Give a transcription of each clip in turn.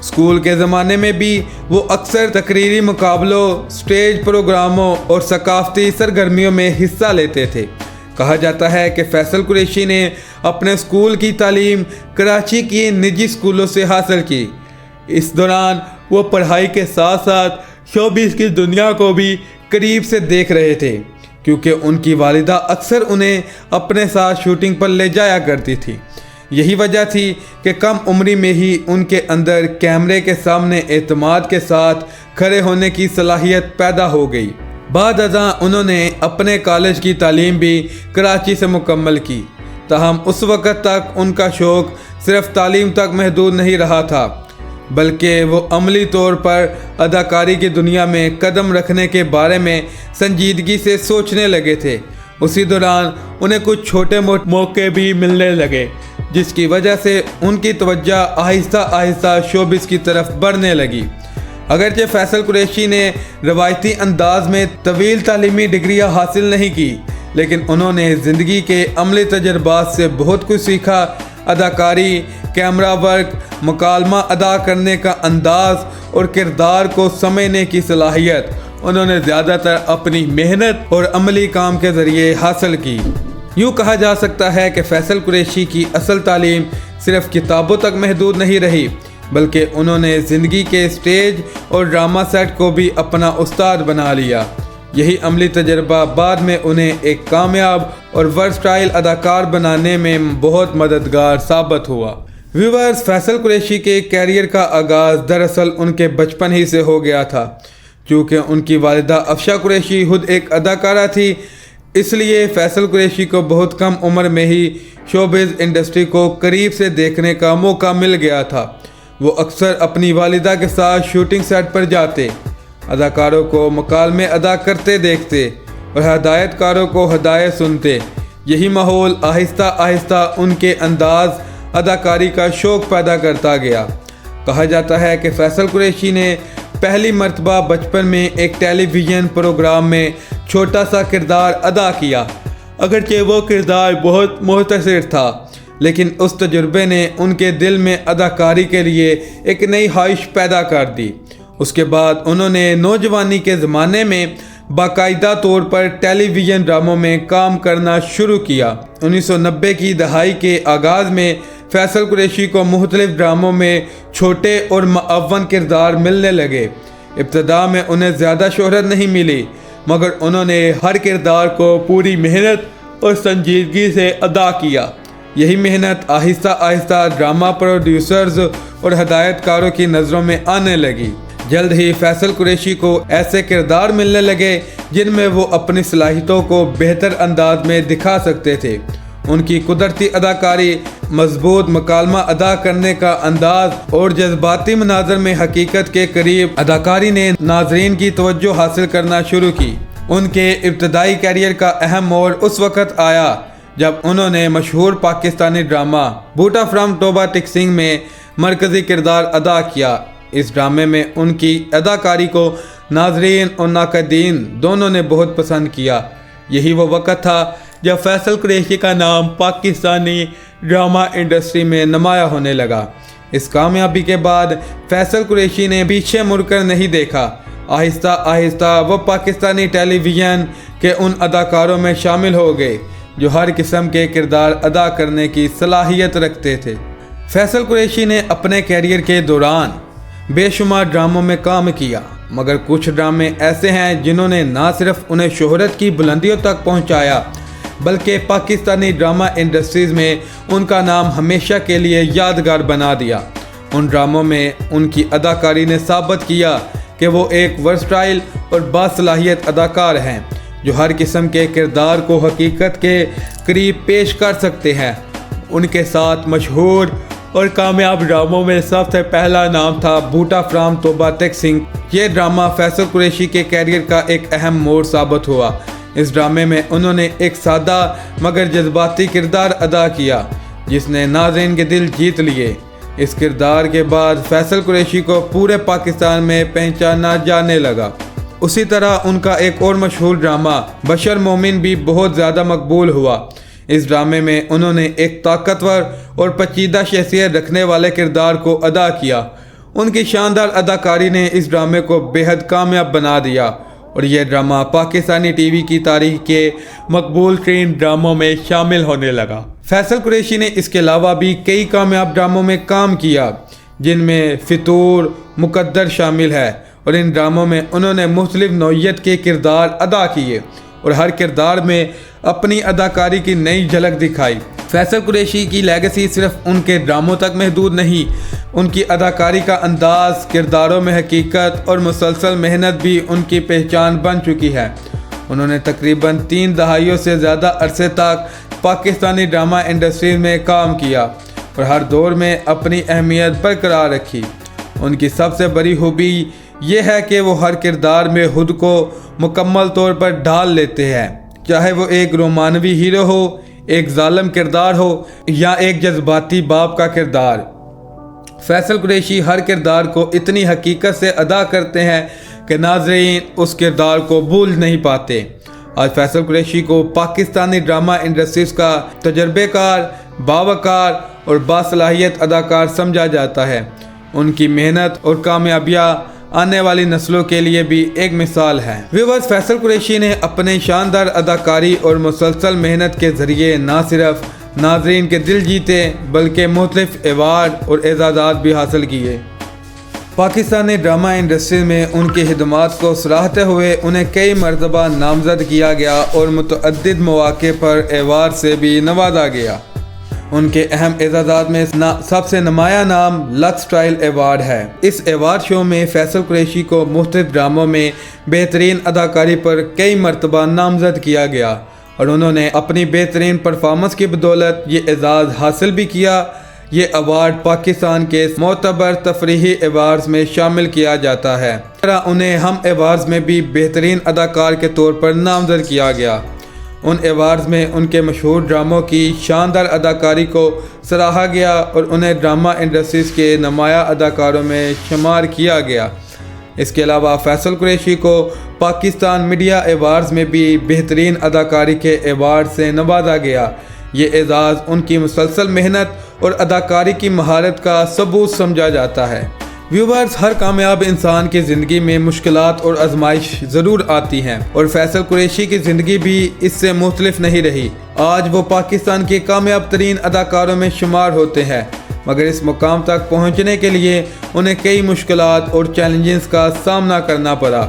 School کے زمانے میں بھی وہ اکثر تقریری مقابلوں، اسٹیج پروگراموں اور ثقافتی سرگرمیوں میں حصہ لیتے تھے۔ کہا جاتا ہے کہ فیصل قریشی نے اپنے اسکول کی تعلیم کراچی کی نجی اسکولوں سے حاصل کی۔ اس دوران وہ پڑھائی کے ساتھ ساتھ شوبز کی دنیا کو بھی قریب سے دیکھ رہے تھے، کیونکہ ان کی والدہ اکثر انہیں اپنے ساتھ شوٹنگ پر لے جایا کرتی تھی۔ یہی وجہ تھی کہ کم عمری میں ہی ان کے اندر کیمرے کے سامنے اعتماد کے ساتھ کھڑے ہونے کی صلاحیت پیدا ہو گئی۔ بعد ازاں انہوں نے اپنے کالج کی تعلیم بھی کراچی سے مکمل کی، تاہم اس وقت تک ان کا شوق صرف تعلیم تک محدود نہیں رہا تھا، بلکہ وہ عملی طور پر اداکاری کی دنیا میں قدم رکھنے کے بارے میں سنجیدگی سے سوچنے لگے تھے۔ اسی دوران انہیں کچھ چھوٹے موٹے موقع بھی ملنے لگے، جس کی وجہ سے ان کی توجہ آہستہ آہستہ شوبز کی طرف بڑھنے لگی۔ اگرچہ فیصل قریشی نے روایتی انداز میں طویل تعلیمی ڈگریاں حاصل نہیں کی، لیکن انہوں نے زندگی کے عملی تجربات سے بہت کچھ سیکھا۔ اداکاری، کیمرہ ورک، مکالمہ ادا کرنے کا انداز اور کردار کو سمجھنے کی صلاحیت انہوں نے زیادہ تر اپنی محنت اور عملی کام کے ذریعے حاصل کی۔ یوں کہا جا سکتا ہے کہ فیصل قریشی کی اصل تعلیم صرف کتابوں تک محدود نہیں رہی، بلکہ انہوں نے زندگی کے اسٹیج اور ڈرامہ سیٹ کو بھی اپنا استاد بنا لیا۔ یہی عملی تجربہ بعد میں انہیں ایک کامیاب اور ورسٹائل اداکار بنانے میں بہت مددگار ثابت ہوا۔ ویورز، فیصل قریشی کے کیریئر کا آغاز دراصل ان کے بچپن ہی سے ہو گیا تھا۔ چونکہ ان کی والدہ افشا قریشی خود ایک اداکارہ تھی، اس لیے فیصل قریشی کو بہت کم عمر میں ہی شوبز انڈسٹری کو قریب سے دیکھنے کا موقع مل گیا تھا۔ وہ اکثر اپنی والدہ کے ساتھ شوٹنگ سیٹ پر جاتے، اداکاروں کو مکالمے ادا کرتے دیکھتے اور ہدایت کاروں کو ہدایت سنتے۔ یہی ماحول آہستہ آہستہ ان کے انداز اداکاری کا شوق پیدا کرتا گیا۔ کہا جاتا ہے کہ فیصل قریشی نے پہلی مرتبہ بچپن میں ایک ٹیلی ویژن پروگرام میں چھوٹا سا کردار ادا کیا، اگرچہ وہ کردار بہت مختصر تھا، لیکن اس تجربے نے ان کے دل میں اداکاری کے لیے ایک نئی خواہش پیدا کر دی۔ اس کے بعد انہوں نے نوجوانی کے زمانے میں باقاعدہ طور پر ٹیلی ویژن ڈراموں میں کام کرنا شروع کیا۔ 1990 کی دہائی کے آغاز میں فیصل قریشی کو مختلف ڈراموں میں چھوٹے اور معاون کردار ملنے لگے۔ ابتدا میں انہیں زیادہ شہرت نہیں ملی، مگر انہوں نے ہر کردار کو پوری محنت اور سنجیدگی سے ادا کیا۔ یہی محنت آہستہ آہستہ ڈرامہ پروڈیوسرز اور ہدایت کاروں کی نظروں میں آنے لگی۔ جلد ہی فیصل قریشی کو ایسے کردار ملنے لگے جن میں وہ اپنی صلاحیتوں کو بہتر انداز میں دکھا سکتے تھے۔ ان کی قدرتی اداکاری، مضبوط مکالمہ ادا کرنے کا انداز اور جذباتی مناظر میں حقیقت کے قریب اداکاری نے ناظرین کی توجہ حاصل کرنا شروع کی۔ ان کے ابتدائی کیریئر کا اہم موڑ اس وقت آیا جب انہوں نے مشہور پاکستانی ڈرامہ بوٹا فرام توبہ ٹک سنگھ میں مرکزی کردار ادا کیا۔ اس ڈرامے میں ان کی اداکاری کو ناظرین اور ناقدین دونوں نے بہت پسند کیا۔ یہی وہ وقت تھا جب فیصل قریشی کا نام پاکستانی ڈرامہ انڈسٹری میں نمایاں ہونے لگا۔ اس کامیابی کے بعد فیصل قریشی نے پیچھے مڑ کر نہیں دیکھا۔ آہستہ آہستہ وہ پاکستانی ٹیلی ویژن کے ان اداکاروں میں شامل ہو گئے جو ہر قسم کے کردار ادا کرنے کی صلاحیت رکھتے تھے۔ فیصل قریشی نے اپنے کیریئر کے دوران بے شمار ڈراموں میں کام کیا، مگر کچھ ڈرامے ایسے ہیں جنہوں نے نہ صرف انہیں شہرت کی بلندیوں تک پہنچایا، بلکہ پاکستانی ڈرامہ انڈسٹریز میں ان کا نام ہمیشہ کے لیے یادگار بنا دیا۔ ان ڈراموں میں ان کی اداکاری نے ثابت کیا کہ وہ ایک ورسٹائل اور باصلاحیت اداکار ہیں جو ہر قسم کے کردار کو حقیقت کے قریب پیش کر سکتے ہیں۔ ان کے ساتھ مشہور اور کامیاب ڈراموں میں سب سے پہلا نام تھا بوٹا فرام توبہ ٹک سنگھ۔ یہ ڈرامہ فیصل قریشی کے کیریئر کا ایک اہم موڑ ثابت ہوا۔ اس ڈرامے میں انہوں نے ایک سادہ مگر جذباتی کردار ادا کیا جس نے ناظرین کے دل جیت لیے۔ اس کردار کے بعد فیصل قریشی کو پورے پاکستان میں پہچانا جانے لگا۔ اسی طرح ان کا ایک اور مشہور ڈرامہ بشر مومن بھی بہت زیادہ مقبول ہوا۔ اس ڈرامے میں انہوں نے ایک طاقتور اور پیچیدہ شخصیت رکھنے والے کردار کو ادا کیا۔ ان کی شاندار اداکاری نے اس ڈرامے کو بے حد کامیاب بنا دیا اور یہ ڈرامہ پاکستانی ٹی وی کی تاریخ کے مقبول ترین ڈراموں میں شامل ہونے لگا۔ فیصل قریشی نے اس کے علاوہ بھی کئی کامیاب ڈراموں میں کام کیا، جن میں فطور، مقدر شامل ہے، اور ان ڈراموں میں انہوں نے مختلف نوعیت کے کردار ادا کیے اور ہر کردار میں اپنی اداکاری کی نئی جھلک دکھائی۔ فیصل قریشی کی لیگیسی صرف ان کے ڈراموں تک محدود نہیں، ان کی اداکاری کا انداز، کرداروں میں حقیقت اور مسلسل محنت بھی ان کی پہچان بن چکی ہے۔ انہوں نے تقریباً 3 دہائیوں سے زیادہ عرصے تک پاکستانی ڈرامہ انڈسٹری میں کام کیا اور ہر دور میں اپنی اہمیت برقرار رکھی۔ ان کی سب سے بڑی خوبی یہ ہے کہ وہ ہر کردار میں خود کو مکمل طور پر ڈھال لیتے ہیں، چاہے وہ ایک رومانوی ہیرو ہو، ایک ظالم کردار ہو یا ایک جذباتی باپ کا کردار۔ فیصل قریشی ہر کردار کو اتنی حقیقت سے ادا کرتے ہیں کہ ناظرین اس کردار کو بھول نہیں پاتے۔ آج فیصل قریشی کو پاکستانی ڈرامہ انڈسٹریز کا تجربے کار، باوقار اور باصلاحیت اداکار سمجھا جاتا ہے۔ ان کی محنت اور کامیابیاں آنے والی نسلوں کے لیے بھی ایک مثال ہے۔ ویورز، فیصل قریشی نے اپنے شاندار اداکاری اور مسلسل محنت کے ذریعے نہ صرف ناظرین کے دل جیتے بلکہ مختلف ایوارڈ اور اعزازات بھی حاصل کیے۔ پاکستانی ڈرامہ انڈسٹری میں ان کی خدمات کو سراہتے ہوئے انہیں کئی مرتبہ نامزد کیا گیا اور متعدد مواقع پر ایوارڈ سے بھی نوازا گیا۔ ان کے اہم اعزازات میں سب سے نمایاں نام لکس اسٹائل ایوارڈ ہے۔ اس ایوارڈ شو میں فیصل قریشی کو مختلف ڈراموں میں بہترین اداکاری پر کئی مرتبہ نامزد کیا گیا اور انہوں نے اپنی بہترین پرفارمنس کی بدولت یہ اعزاز حاصل بھی کیا۔ یہ ایوارڈ پاکستان کے معتبر تفریحی ایوارڈز میں شامل کیا جاتا ہے۔ اس طرح انہیں ہم ایوارڈز میں بھی بہترین اداکار کے طور پر نامزد کیا گیا۔ ان ایوارڈز میں ان کے مشہور ڈراموں کی شاندار اداکاری کو سراہا گیا اور انہیں ڈرامہ انڈسٹریز کے نمایاں اداکاروں میں شمار کیا گیا۔ اس کے علاوہ فیصل قریشی کو پاکستان میڈیا ایوارڈز میں بھی بہترین اداکاری کے ایوارڈ سے نوازا گیا۔ یہ اعزاز ان کی مسلسل محنت اور اداکاری کی مہارت کا ثبوت سمجھا جاتا ہے۔ ویورز، ہر کامیاب انسان کی زندگی میں مشکلات اور آزمائش ضرور آتی ہیں اور فیصل قریشی کی زندگی بھی اس سے مختلف نہیں رہی۔ آج وہ پاکستان کے کامیاب ترین اداکاروں میں شمار ہوتے ہیں، مگر اس مقام تک پہنچنے کے لیے انہیں کئی مشکلات اور چیلنجز کا سامنا کرنا پڑا۔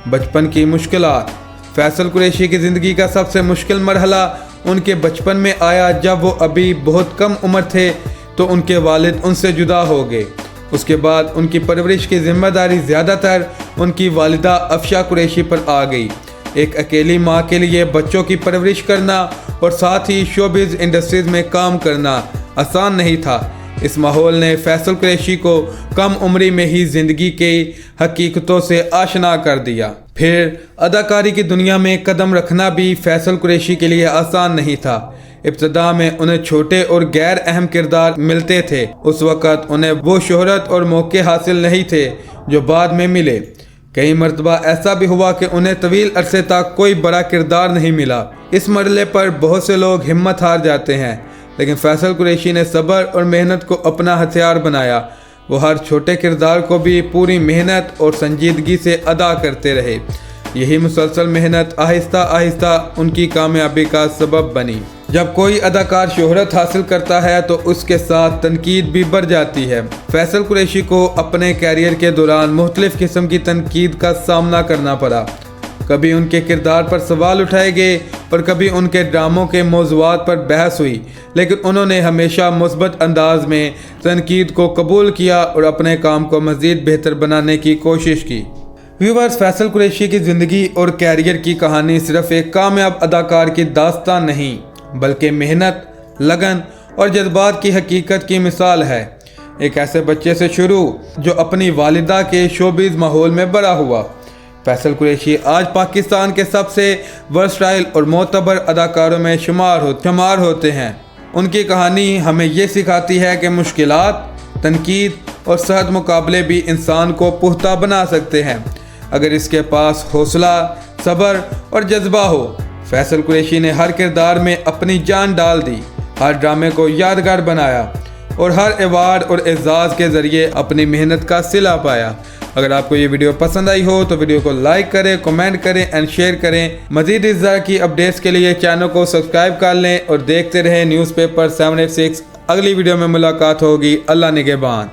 بچپن کی مشکلات۔ فیصل قریشی کی زندگی کا سب سے مشکل مرحلہ ان کے بچپن میں آیا جب وہ ابھی بہت کم عمر تھے تو ان کے والد ان سے جدا ہو گئے۔ اس کے بعد ان کی پرورش کی ذمہ داری زیادہ تر ان کی والدہ افشا قریشی پر آ گئی۔ ایک اکیلی ماں کے لیے بچوں کی پرورش کرنا اور ساتھ ہی شوبز انڈسٹریز میں کام کرنا آسان نہیں تھا۔ اس ماحول نے فیصل قریشی کو کم عمری میں ہی زندگی کی حقیقتوں سے آشنا کر دیا۔ پھر اداکاری کی دنیا میں قدم رکھنا بھی فیصل قریشی کے لیے آسان نہیں تھا۔ ابتدا میں انہیں چھوٹے اور غیر اہم کردار ملتے تھے۔ اس وقت انہیں وہ شہرت اور موقع حاصل نہیں تھے جو بعد میں ملے۔ کئی مرتبہ ایسا بھی ہوا کہ انہیں طویل عرصے تک کوئی بڑا کردار نہیں ملا۔ اس مرحلے پر بہت سے لوگ ہمت ہار جاتے ہیں، لیکن فیصل قریشی نے صبر اور محنت کو اپنا ہتھیار بنایا۔ وہ ہر چھوٹے کردار کو بھی پوری محنت اور سنجیدگی سے ادا کرتے رہے۔ یہی مسلسل محنت آہستہ آہستہ ان کی کامیابی کا سبب بنی۔ جب کوئی اداکار شہرت حاصل کرتا ہے تو اس کے ساتھ تنقید بھی بڑھ جاتی ہے۔ فیصل قریشی کو اپنے کیریئر کے دوران مختلف قسم کی تنقید کا سامنا کرنا پڑا۔ کبھی ان کے کردار پر سوال اٹھائے گئے اور کبھی ان کے ڈراموں کے موضوعات پر بحث ہوئی، لیکن انہوں نے ہمیشہ مثبت انداز میں تنقید کو قبول کیا اور اپنے کام کو مزید بہتر بنانے کی کوشش کی۔ ویورز، فیصل قریشی کی زندگی اور کیریئر کی کہانی صرف ایک کامیاب اداکار کی داستان نہیں بلکہ محنت، لگن اور جذبات کی حقیقت کی مثال ہے۔ ایک ایسے بچے سے شروع جو اپنی والدہ کے شوبز ماحول میں بڑا ہوا۔ فیصل قریشی آج پاکستان کے سب سے ورسٹائل اور معتبر اداکاروں میں شمار ہوتے ہیں۔ ان کی کہانی ہمیں یہ سکھاتی ہے کہ مشکلات، تنقید اور سخت مقابلے بھی انسان کو پختہ بنا سکتے ہیں اگر اس کے پاس حوصلہ، صبر اور جذبہ ہو۔ فیصل قریشی نے ہر کردار میں اپنی جان ڈال دی، ہر ڈرامے کو یادگار بنایا۔ اور ہر ایوارڈ اور اعزاز کے ذریعے اپنی محنت کا صلہ پایا۔ اگر آپ کو یہ ویڈیو پسند آئی ہو تو ویڈیو کو لائک کریں، کمنٹ کریں اینڈ شیئر کریں۔ مزید اس طرح کی اپڈیٹس کے لیے چینل کو سبسکرائب کر لیں اور دیکھتے رہیں نیوز پیپر 786۔ اگلی ویڈیو میں ملاقات ہوگی۔ اللہ نگہبان۔